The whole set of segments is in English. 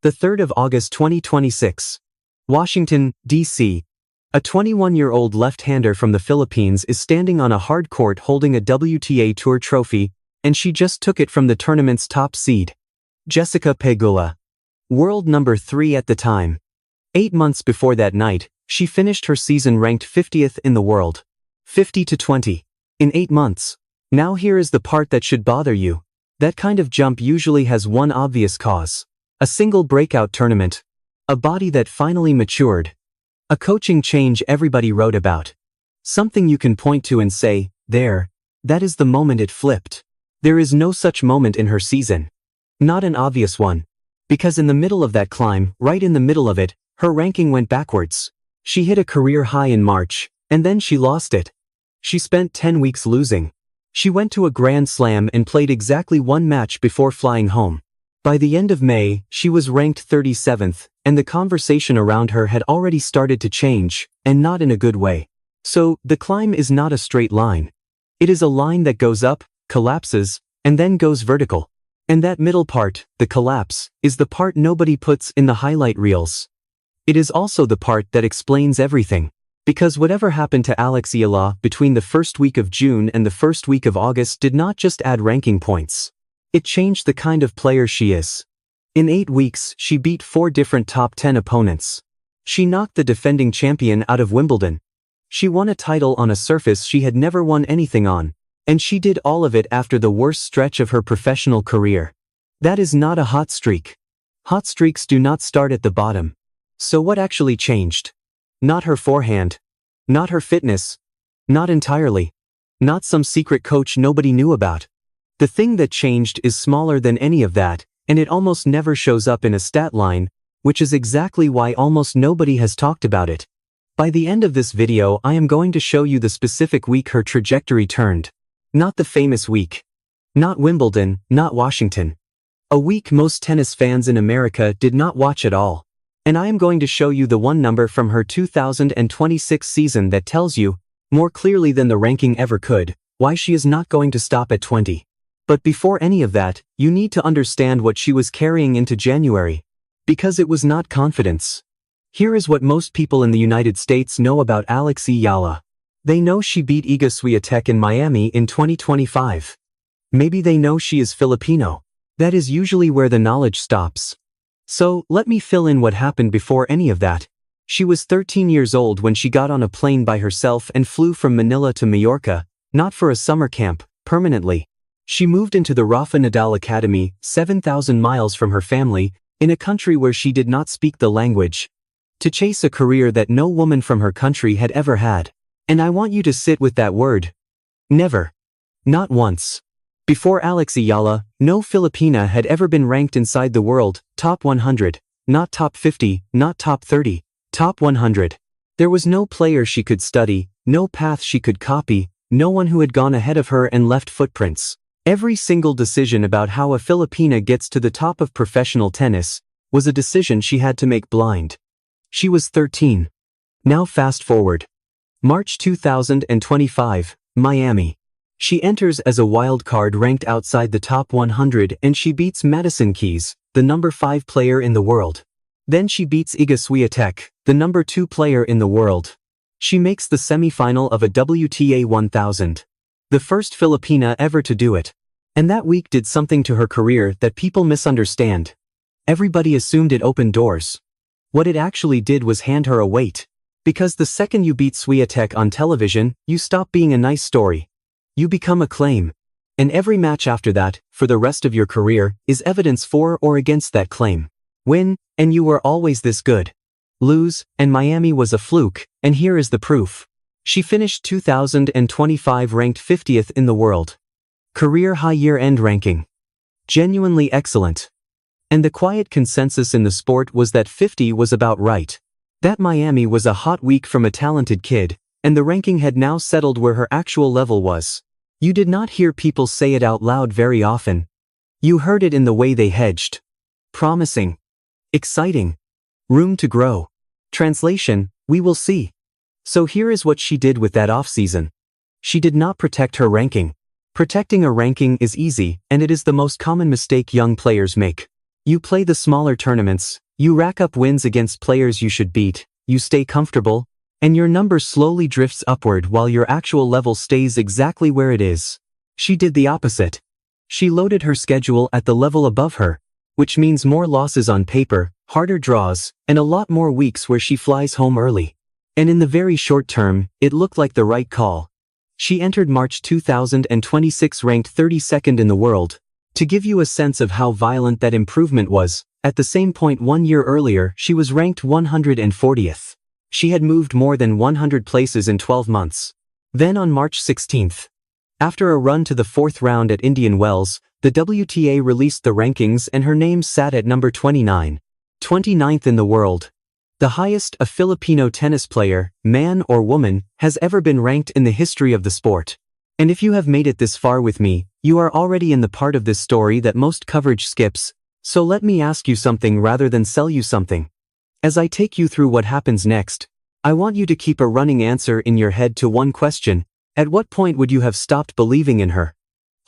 The 3rd of August 2026. Washington, D.C. A 21-year-old left-hander from the Philippines is standing on a hard court holding a WTA Tour trophy, and she just took it from the tournament's top seed, Jessica Pegula, world number 3 at the time. 8 months before that night, she finished her season ranked 50th in the world. 50-20. In 8 months. Now here is the part that should bother you. That kind of jump usually has one obvious cause. A single breakout tournament. A body that finally matured. A coaching change everybody wrote about. Something you can point to and say, there, that is the moment it flipped. There is no such moment in her season. Not an obvious one. Because in the middle of that climb, right in the middle of it, her ranking went backwards. She hit a career high in March, and then she lost it. She spent 10 weeks losing. She went to a Grand Slam and played exactly 1 match before flying home. By the end of May, she was ranked 37th, and the conversation around her had already started to change, and not in a good way. So, the climb is not a straight line. It is a line that goes up, collapses, and then goes vertical. And that middle part, the collapse, is the part nobody puts in the highlight reels. It is also the part that explains everything. Because whatever happened to Alex Eala between the first week of June and the first week of August did not just add ranking points. It changed the kind of player she is. In 8 weeks, she beat 4 different top 10 opponents. She knocked the defending champion out of Wimbledon. She won a title on a surface she had never won anything on. And she did all of it after the worst stretch of her professional career. That is not a hot streak. Hot streaks do not start at the bottom. So what actually changed? Not her forehand. Not her fitness. Not entirely. Not some secret coach nobody knew about. The thing that changed is smaller than any of that, and it almost never shows up in a stat line, which is exactly why almost nobody has talked about it. By the end of this video, I am going to show you the specific week her trajectory turned. Not the famous week. Not Wimbledon, not Washington. A week most tennis fans in America did not watch at all. And I am going to show you the one number from her 2026 season that tells you, more clearly than the ranking ever could, why she is not going to stop at 20. But before any of that, you need to understand what she was carrying into January. Because it was not confidence. Here is what most people in the United States know about Alex Eala. They know she beat Iga Swiatek in Miami in 2025. Maybe they know she is Filipino. That is usually where the knowledge stops. So, let me fill in what happened before any of that. She was 13 years old when she got on a plane by herself and flew from Manila to Majorca, not for a summer camp, permanently. She moved into the Rafa Nadal Academy, 7,000 miles from her family, in a country where she did not speak the language. To chase a career that no woman from her country had ever had. And I want you to sit with that word. Never. Not once. Before Alex Eala, no Filipina had ever been ranked inside the world, top 100, not top 50, not top 30, top 100. There was no player she could study, no path she could copy, no one who had gone ahead of her and left footprints. Every single decision about how a Filipina gets to the top of professional tennis was a decision she had to make blind. She was 13. Now fast forward. March 2025, Miami. She enters as a wild card ranked outside the top 100 and she beats Madison Keys, the number 5 player in the world. Then she beats Iga Swiatek, the number 2 player in the world. She makes the semi-final of a WTA 1000. The first Filipina ever to do it. And that week did something to her career that people misunderstand. Everybody assumed it opened doors. What it actually did was hand her a weight. Because the second you beat Swiatek on television, you stop being a nice story. You become a claim. And every match after that, for the rest of your career, is evidence for or against that claim. Win, and you were always this good. Lose, and Miami was a fluke, and here is the proof. She finished 2025 ranked 50th in the world. Career high year-end ranking. Genuinely excellent. And the quiet consensus in the sport was that 50 was about right. That Miami was a hot week from a talented kid, and the ranking had now settled where her actual level was. You did not hear people say it out loud very often. You heard it in the way they hedged. Promising. Exciting. Room to grow. Translation, we will see. So here is what she did with that offseason. She did not protect her ranking. Protecting a ranking is easy, and it is the most common mistake young players make. You play the smaller tournaments, you rack up wins against players you should beat, you stay comfortable, and your number slowly drifts upward while your actual level stays exactly where it is. She did the opposite. She loaded her schedule at the level above her, which means more losses on paper, harder draws, and a lot more weeks where she flies home early. And in the very short term, it looked like the right call. She entered March 2026 ranked 32nd in the world. To give you a sense of how violent that improvement was, at the same point 1 year earlier she was ranked 140th. She had moved more than 100 places in 12 months. Then on March 16th, after a run to the 4th round at Indian Wells, the WTA released the rankings and her name sat at number 29th in the world. The highest a Filipino tennis player, man or woman, has ever been ranked in the history of the sport. And if you have made it this far with me, you are already in the part of this story that most coverage skips, so let me ask you something rather than sell you something. As I take you through what happens next, I want you to keep a running answer in your head to one question: at what point would you have stopped believing in her?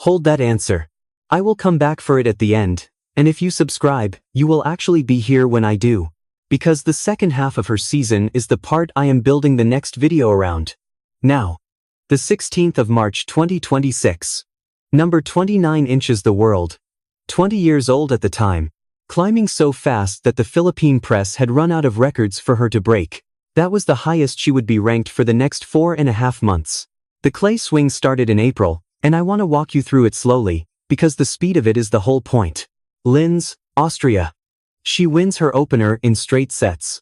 Hold that answer. I will come back for it at the end, and if you subscribe, you will actually be here when I do. Because the second half of her season is the part I am building the next video around. Now, the 16th of March 2026. Number 29 inches the world. 20 years old at the time. Climbing so fast that the Philippine press had run out of records for her to break. That was the highest she would be ranked for the next 4.5 months. The clay swing started in April, and I want to walk you through it slowly, because the speed of it is the whole point. Linz, Austria. She wins her opener in straight sets.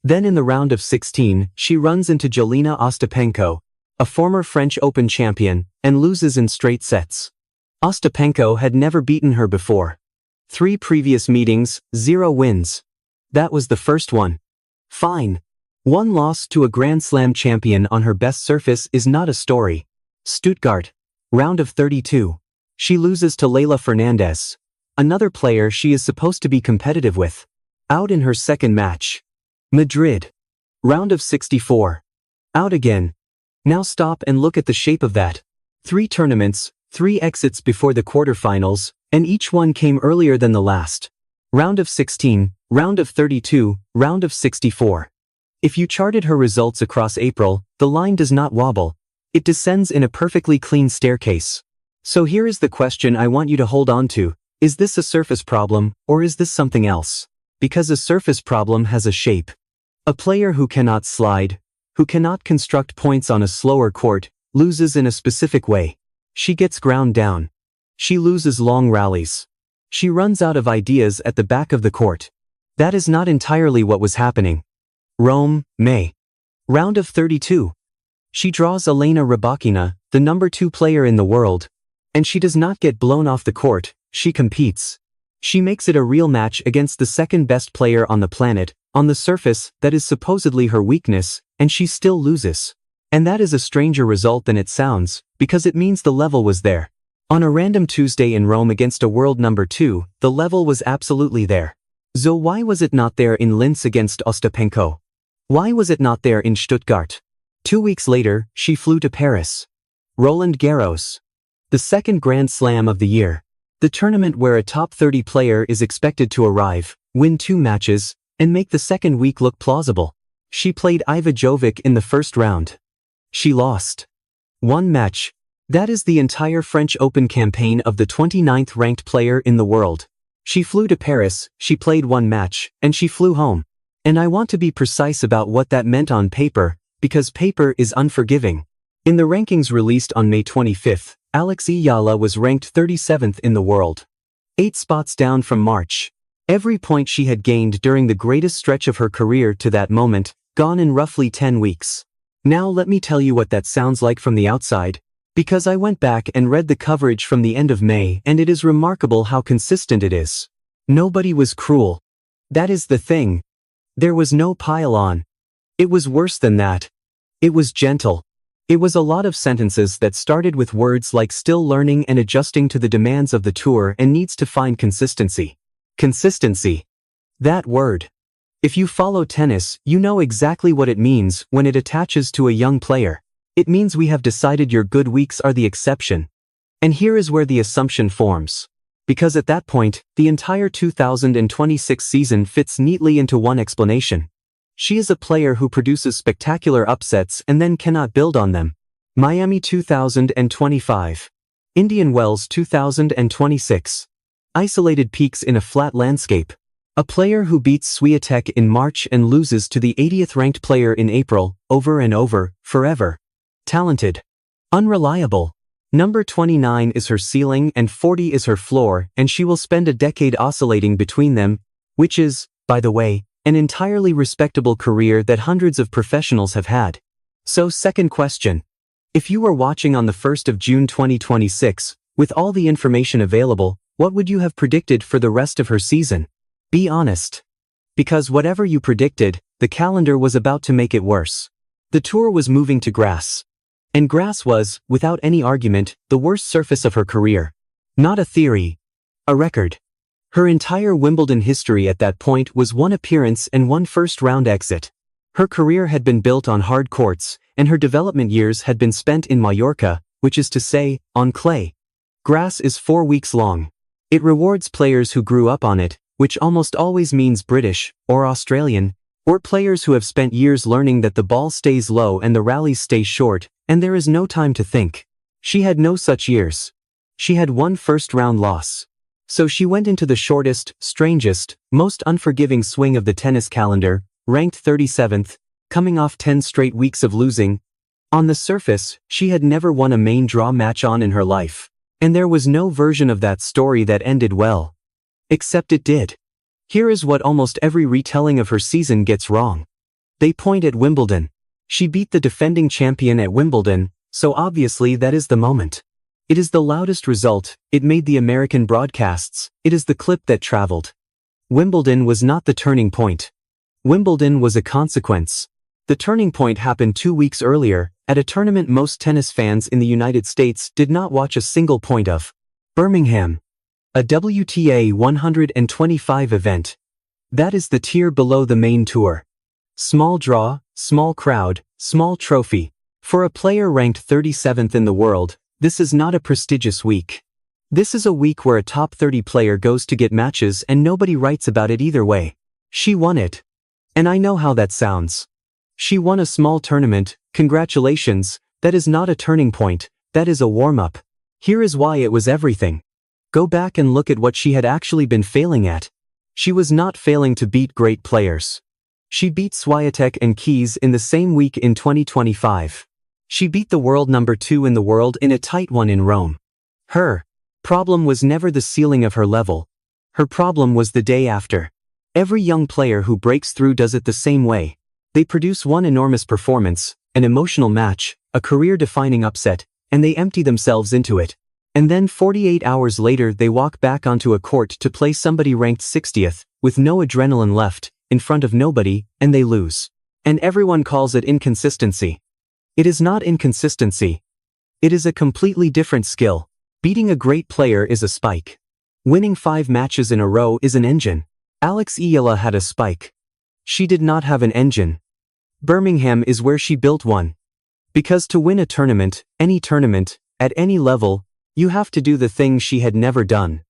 Then in the round of 16, she runs into Jelena Ostapenko, a former French Open champion, and loses in straight sets. Ostapenko had never beaten her before. 3 previous meetings, 0 wins. That was the first one. Fine. 1 loss to a Grand Slam champion on her best surface is not a story. Stuttgart. Round of 32. She loses to Leylah Fernandez, another player she is supposed to be competitive with. Out in her second match. Madrid. Round of 64. Out again. Now stop and look at the shape of that. 3 tournaments, 3 exits before the quarterfinals, and each one came earlier than the last. Round of 16, round of 32, round of 64. If you charted her results across April, the line does not wobble. It descends in a perfectly clean staircase. So here is the question I want you to hold on to. Is this a surface problem, or is this something else? Because a surface problem has a shape. A player who cannot slide, who cannot construct points on a slower court, loses in a specific way. She gets ground down. She loses long rallies. She runs out of ideas at the back of the court. That is not entirely what was happening. Rome, May. Round of 32. She draws Elena Rybakina, the number 2 player in the world. And she does not get blown off the court, she competes. She makes it a real match against the second best player on the planet, on the surface that is supposedly her weakness, and she still loses. And that is a stranger result than it sounds, because it means the level was there. On a random Tuesday in Rome against a world number 2, the level was absolutely there. So why was it not there in Linz against Ostapenko? Why was it not there in Stuttgart? 2 weeks later, she flew to Paris. Roland Garros. The second Grand Slam of the year. The tournament where a top 30 player is expected to arrive, win 2 matches, and make the second week look plausible. She played Iva Jovic in the first round. She lost 1 match. That is the entire French Open campaign of the 29th ranked player in the world. She flew to Paris, she played 1 match, and she flew home. And I want to be precise about what that meant on paper, because paper is unforgiving. In the rankings released on May 25th, Alex Eala was ranked 37th in the world. 8 spots down from March. Every point she had gained during the greatest stretch of her career to that moment, gone in roughly 10 weeks. Now let me tell you what that sounds like from the outside, because I went back and read the coverage from the end of May and it is remarkable how consistent it is. Nobody was cruel. That is the thing. There was no pile-on. It was worse than that. It was gentle. It was a lot of sentences that started with words like still learning and adjusting to the demands of the tour and needs to find consistency. Consistency. That word. If you follow tennis, you know exactly what it means when it attaches to a young player. It means we have decided your good weeks are the exception. And here is where the assumption forms. Because at that point, the entire 2026 season fits neatly into one explanation. She is a player who produces spectacular upsets and then cannot build on them. Miami 2025. Indian Wells 2026. Isolated peaks in a flat landscape. A player who beats Swiatek in March and loses to the 80th ranked player in April, over and over, forever. Talented. Unreliable. Number 29 is her ceiling and 40 is her floor, and she will spend a decade oscillating between them, which is, by the way, an entirely respectable career that hundreds of professionals have had. So, second question. If you were watching on the 1st of June 2026, with all the information available, what would you have predicted for the rest of her season? Be honest. Because whatever you predicted, the calendar was about to make it worse. The tour was moving to grass. And grass was, without any argument, the worst surface of her career. Not a theory. A record. Her entire Wimbledon history at that point was one appearance and one first-round exit. Her career had been built on hard courts, and her development years had been spent in Mallorca, which is to say, on clay. Grass is 4 weeks long. It rewards players who grew up on it, which almost always means British, or Australian, or players who have spent years learning that the ball stays low and the rallies stay short, and there is no time to think. She had no such years. She had one first-round loss. So she went into the shortest, strangest, most unforgiving swing of the tennis calendar, ranked 37th, coming off 10 straight weeks of losing. On the surface, she had never won a main draw match in her life. And there was no version of that story that ended well. Except it did. Here is what almost every retelling of her season gets wrong. They point at Wimbledon. She beat the defending champion at Wimbledon, so obviously that is the moment. It is the loudest result, it made the American broadcasts, it is the clip that traveled. Wimbledon was not the turning point. Wimbledon was a consequence. The turning point happened 2 weeks earlier, at a tournament most tennis fans in the United States did not watch a single point of. Birmingham. A WTA 125 event. That is the tier below the main tour. Small draw, small crowd, small trophy. For a player ranked 37th in the world, this is not a prestigious week. This is a week where a top 30 player goes to get matches and nobody writes about it either way. She won it. And I know how that sounds. She won a small tournament, congratulations, that is not a turning point, that is a warm-up. Here is why it was everything. Go back and look at what she had actually been failing at. She was not failing to beat great players. She beat Swiatek and Keys in the same week in 2025. She beat the world number 2 in the world in a tight one in Rome. Her problem was never the ceiling of her level. Her problem was the day after. Every young player who breaks through does it the same way. They produce one enormous performance, an emotional match, a career-defining upset, and they empty themselves into it. And then 48 hours later they walk back onto a court to play somebody ranked 60th, with no adrenaline left, in front of nobody, and they lose. And everyone calls it inconsistency. It is not inconsistency. It is a completely different skill. Beating a great player is a spike. Winning 5 matches in a row is an engine. Alex Eala had a spike. She did not have an engine. Birmingham is where she built one. Because to win a tournament, at any level, you have to do the things she had never done.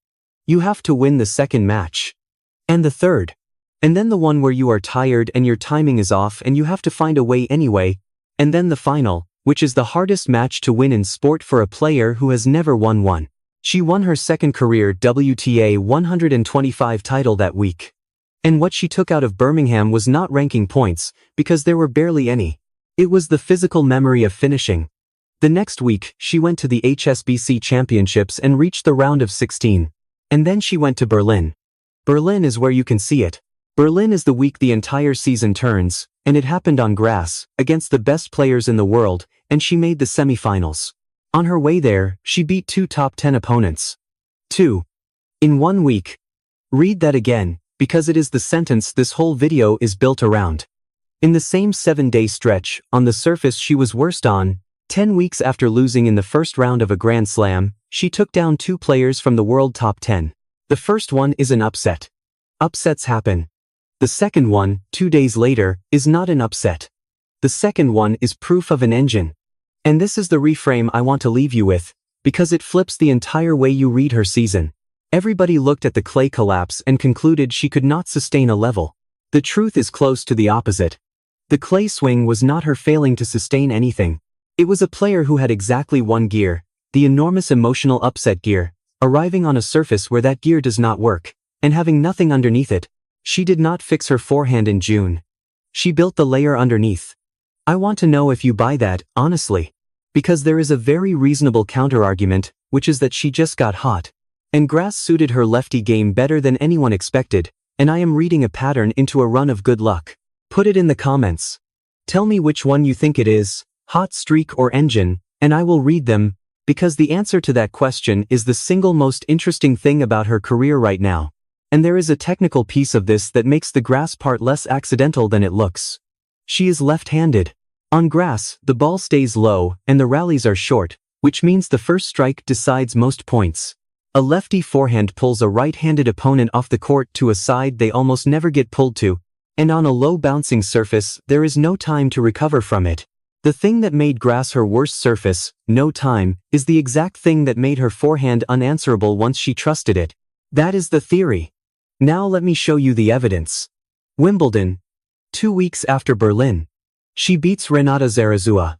You have to win the second match. And the third. And then the one where you are tired and your timing is off and you have to find a way anyway. And then the final, which is the hardest match to win in sport for a player who has never won one. She won her second career WTA 125 title that week. And what she took out of Birmingham was not ranking points, because there were barely any. It was the physical memory of finishing. The next week, she went to the HSBC Championships and reached the round of 16. And then she went to Berlin. Berlin is where you can see it. Berlin is the week the entire season turns, and it happened on grass, against the best players in the world, and she made the semifinals. On her way there, she beat 2 top 10 opponents. 2. In 1 week. Read that again, because it is the sentence this whole video is built around. In the same 7-day stretch, on the surface she was worst on. 10 weeks after losing in the first round of a Grand Slam, she took down 2 players from the world top 10. The first one is an upset. Upsets happen. The second one, 2 days later, is not an upset. The second one is proof of an engine. And this is the reframe I want to leave you with, because it flips the entire way you read her season. Everybody looked at the clay collapse and concluded she could not sustain a level. The truth is close to the opposite. The clay swing was not her failing to sustain anything. It was a player who had exactly one gear, the enormous emotional upset gear, arriving on a surface where that gear does not work, and having nothing underneath it. She did not fix her forehand in June. She built the layer underneath. I want to know if you buy that, honestly. Because there is a very reasonable counterargument, which is that she just got hot. And grass suited her lefty game better than anyone expected, and I am reading a pattern into a run of good luck. Put it in the comments. Tell me which one you think it is, hot streak or engine, and I will read them, because the answer to that question is the single most interesting thing about her career right now. And there is a technical piece of this that makes the grass part less accidental than it looks. She is left-handed. On grass, the ball stays low and the rallies are short, which means the first strike decides most points. A lefty forehand pulls a right-handed opponent off the court to a side they almost never get pulled to, and on a low bouncing surface, there is no time to recover from it. The thing that made grass her worst surface, no time, is the exact thing that made her forehand unanswerable once she trusted it. That is the theory. Now let me show you the evidence. Wimbledon. 2 weeks after Berlin. She beats Renata Zarazua.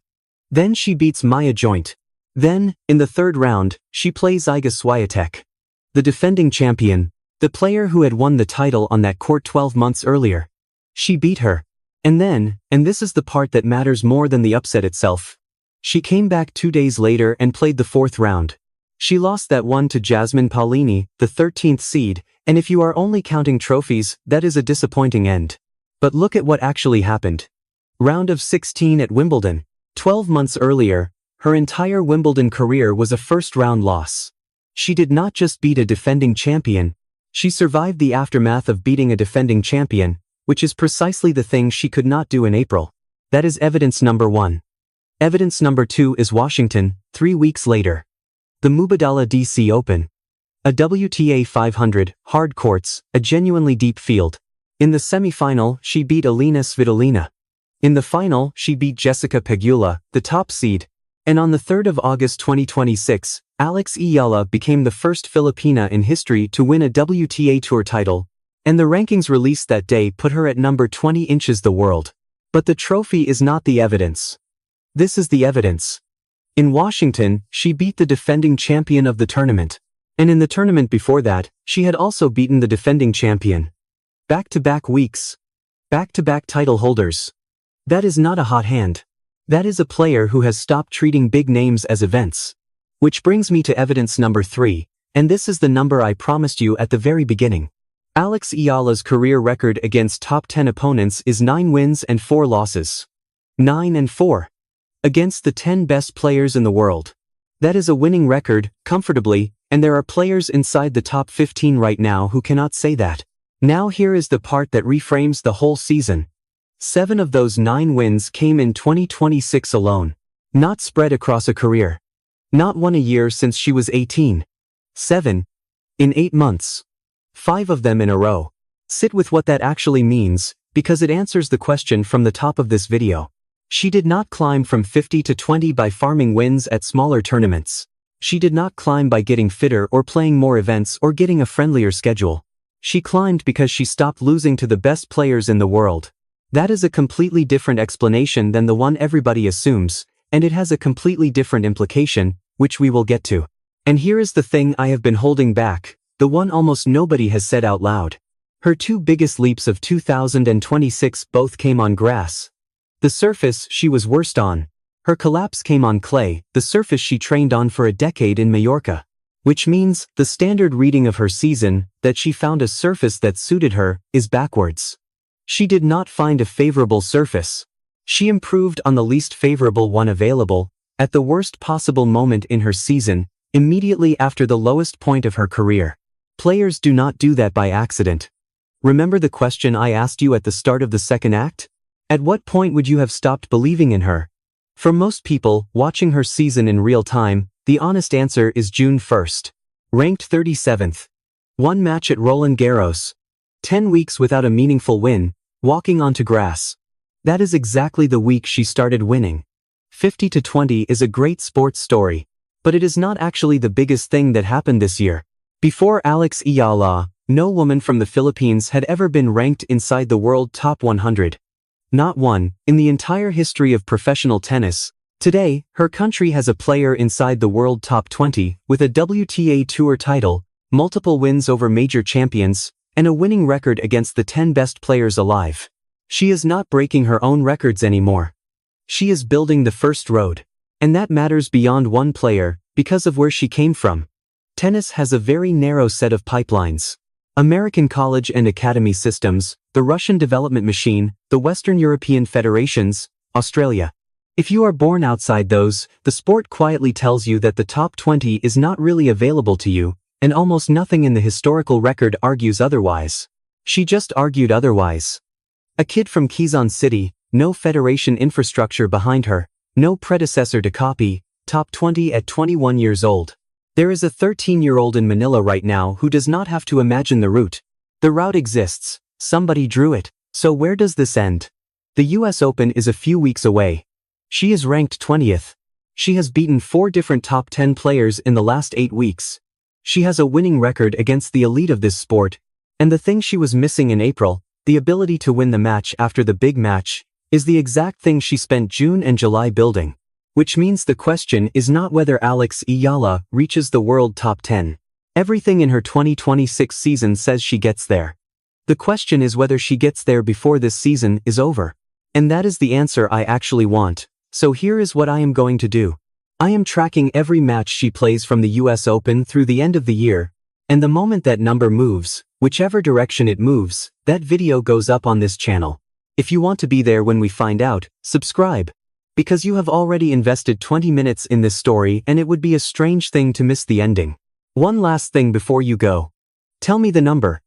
Then she beats Maya Joint. Then, in the third round, she plays Iga Swiatek. The defending champion, the player who had won the title on that court 12 months earlier. She beat her. And then, and this is the part that matters more than the upset itself, she came back 2 days later and played the fourth round. She lost that one to Jasmine Paolini, the 13th seed, and if you are only counting trophies, that is a disappointing end. But look at what actually happened. Round of 16 at Wimbledon. 12 months earlier, her entire Wimbledon career was a first-round loss. She did not just beat a defending champion, she survived the aftermath of beating a defending champion, which is precisely the thing she could not do in April. That is evidence number 1. Evidence number 2 is Washington, 3 weeks later. The Mubadala DC Open. A WTA 500, hard courts, a genuinely deep field. In the semi-final, she beat Alina Svitolina. In the final, she beat Jessica Pegula, the top seed. And on the 3rd of August 2026, Alex Eala became the first Filipina in history to win a WTA Tour title, and the rankings released that day put her at number 20 inches the world. But the trophy is not the evidence. This is the evidence. In Washington, she beat the defending champion of the tournament. And in the tournament before that, she had also beaten the defending champion. Back-to-back weeks. Back-to-back title holders. That is not a hot hand. That is a player who has stopped treating big names as events. Which brings me to evidence number 3, and this is the number I promised you at the very beginning. Alex Eala's career record against top 10 opponents is 9 wins and 4 losses. 9-4. Against the 10 best players in the world. That is a winning record, comfortably, and there are players inside the top 15 right now who cannot say that. Now here is the part that reframes the whole season. 7 of those 9 wins came in 2026 alone. Not spread across a career. Not one a year since she was 18. 7. In 8 months. 5 of them in a row. Sit with what that actually means, because it answers the question from the top of this video. She did not climb from 50 to 20 by farming wins at smaller tournaments. She did not climb by getting fitter or playing more events or getting a friendlier schedule. She climbed because she stopped losing to the best players in the world. That is a completely different explanation than the one everybody assumes, and it has a completely different implication, which we will get to. And here is the thing I have been holding back, the one almost nobody has said out loud. Her 2 biggest leaps of 2026 both came on grass. The surface she was worst on. Her collapse came on clay, the surface she trained on for a decade in Mallorca. Which means, the standard reading of her season, that she found a surface that suited her, is backwards. She did not find a favorable surface. She improved on the least favorable one available, at the worst possible moment in her season, immediately after the lowest point of her career. Players do not do that by accident. Remember the question I asked you at the start of the second act? At what point would you have stopped believing in her? For most people, watching her season in real time, the honest answer is June 1st. Ranked 37th. 1 match at Roland Garros. 10 weeks without a meaningful win, walking onto grass. That is exactly the week she started winning. 50 to 20 is a great sports story, but it is not actually the biggest thing that happened this year. Before Alex Eala, no woman from the Philippines had ever been ranked inside the world top 100. Not one, in the entire history of professional tennis. Today, her country has a player inside the world top 20, with a WTA Tour title, multiple wins over major champions, and a winning record against the 10 best players alive. She is not breaking her own records anymore. She is building the first road. And that matters beyond one player, because of where she came from. Tennis has a very narrow set of pipelines. American college and academy systems, the Russian development machine, the Western European federations, Australia. If you are born outside those, the sport quietly tells you that the top 20 is not really available to you, and almost nothing in the historical record argues otherwise. She just argued otherwise. A kid from Quezon City, no federation infrastructure behind her, no predecessor to copy, top 20 at 21 years old. There is a 13-year-old in Manila right now who does not have to imagine the route. The route exists, somebody drew it, so where does this end? The US Open is a few weeks away. She is ranked 20th. She has beaten 4 different top 10 players in the last 8 weeks. She has a winning record against the elite of this sport, and the thing she was missing in April, the ability to win the match after the big match, is the exact thing she spent June and July building. Which means the question is not whether Alex Eala reaches the world top 10. Everything in her 2026 season says she gets there. The question is whether she gets there before this season is over. And that is the answer I actually want. So here is what I am going to do. I am tracking every match she plays from the US Open through the end of the year, and the moment that number moves, whichever direction it moves, that video goes up on this channel. If you want to be there when we find out, subscribe. Because you have already invested 20 minutes in this story and it would be a strange thing to miss the ending. One last thing before you go. Tell me the number.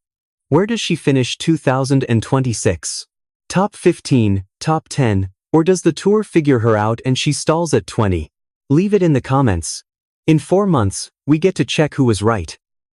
Where does she finish 2026? Top 15, top 10, or does the tour figure her out and she stalls at 20? Leave it in the comments. In 4 months, we get to check who was right.